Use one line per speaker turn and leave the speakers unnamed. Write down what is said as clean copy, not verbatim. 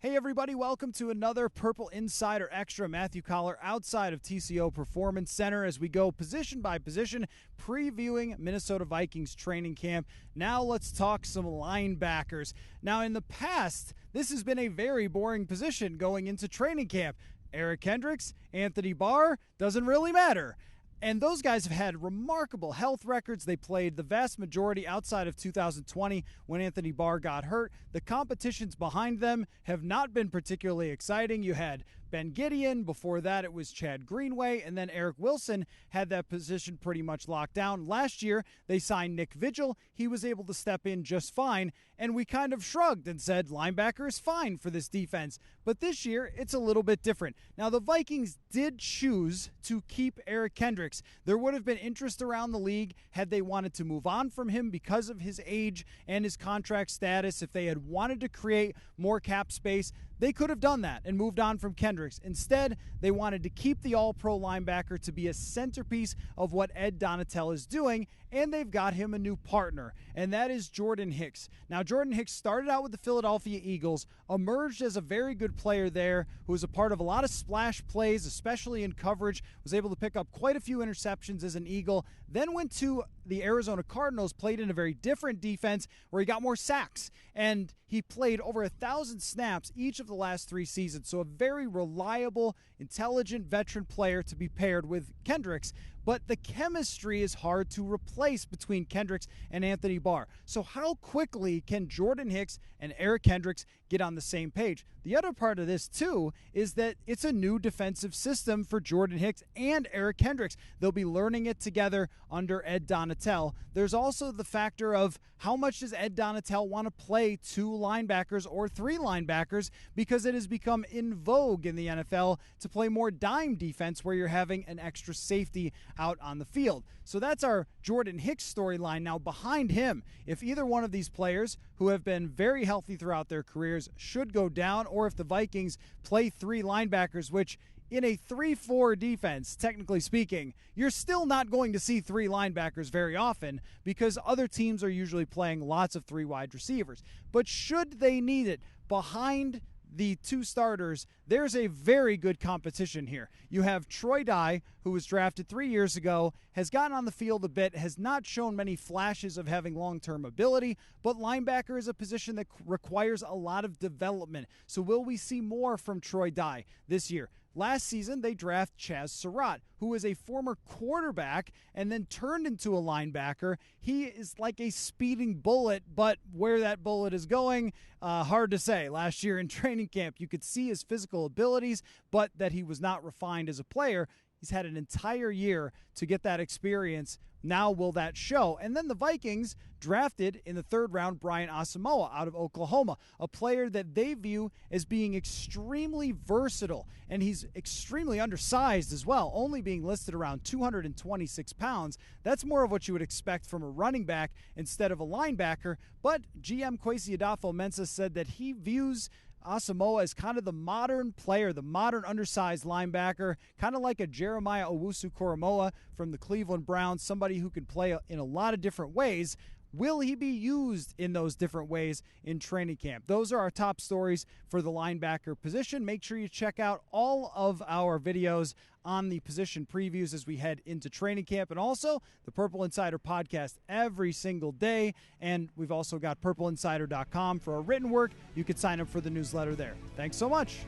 Hey everybody, welcome to another Purple Insider Extra. Matthew Collar outside of TCO Performance Center as we go position by position previewing Minnesota Vikings training camp. Now let's talk some linebackers. Now in the past, this has been a very boring position going into training camp. Eric Kendricks, Anthony Barr, doesn't really matter. And those guys have had remarkable health records. They played the vast majority outside of 2020 when Anthony Barr got hurt. The competitions behind them have not been particularly exciting. You had Ben Gideon. Before that, it was Chad Greenway. And then Eric Wilson had that position pretty much locked down. Last year, they signed Nick Vigil. He was able to step in just fine. And we kind of shrugged and said, linebacker is fine for this defense. But this year, it's a little bit different. Now, the Vikings did choose to keep Eric Kendricks. There would have been interest around the league had they wanted to move on from him because of his age and his contract status. If they had wanted to create more cap space, they could have done that and moved on from Kendricks. Instead, they wanted to keep the all-pro linebacker to be a centerpiece of what Ed Donatel is doing, and they've got him a new partner, and that is Jordan Hicks. Now, Jordan Hicks started out with the Philadelphia Eagles, emerged as a very good player there, who was a part of a lot of splash plays, especially in coverage, was able to pick up quite a few interceptions as an Eagle, then went to the Arizona Cardinals, played in a very different defense where he got more sacks, and he played over 1,000 snaps each of the last 3 seasons. So a very reliable, intelligent veteran player to be paired with Kendricks. But the chemistry is hard to replace between Kendricks and Anthony Barr. So how quickly can Jordan Hicks and Eric Kendricks get on the same page? The other part of this, too, is that it's a new defensive system for Jordan Hicks and Eric Kendricks. They'll be learning it together under Ed Donatel. There's also the factor of how much does Ed Donatel want to play 2 linebackers or 3 linebackers, because it has become in vogue in the NFL to play more dime defense where you're having an extra safety out on the field. So that's our Jordan Hicks storyline. Now behind him, if either one of these players who have been very healthy throughout their careers should go down, or if the Vikings play 3 linebackers, which in a 3-4 defense, technically speaking, you're still not going to see 3 linebackers very often because other teams are usually playing lots of 3 wide receivers. But should they need it, behind the 2 starters, there's a very good competition here. You have Troy Dye, who was drafted 3 years ago, has gotten on the field a bit, has not shown many flashes of having long-term ability, but linebacker is a position that requires a lot of development. So will we see more from Troy Dye this year? Last season, they draft Chazz Rast, who is a former quarterback and then turned into a linebacker. He is like a speeding bullet, but where that bullet is going, hard to say. Last year in training camp, you could see his physical abilities, but that he was not refined as a player. He's had an entire year to get that experience. Now will that show? And then the Vikings drafted in the 3rd round Brian Asamoah out of Oklahoma, a player that they view as being extremely versatile. And he's extremely undersized as well, only being listed around 226 pounds. That's more of what you would expect from a running back instead of a linebacker. But GM Kwesi Adolfo-Mensah said that he views Asamoah is kind of the modern player, the modern undersized linebacker, kind of like a Jeremiah Owusu-Koramoah from the Cleveland Browns, somebody who can play in a lot of different ways. Will he be used in those different ways in training camp? Those are our top stories for the linebacker position. Make sure you check out all of our videos on the position previews as we head into training camp, and also the Purple Insider podcast every single day. And we've also got purpleinsider.com for our written work. You could sign up for the newsletter there. Thanks so much.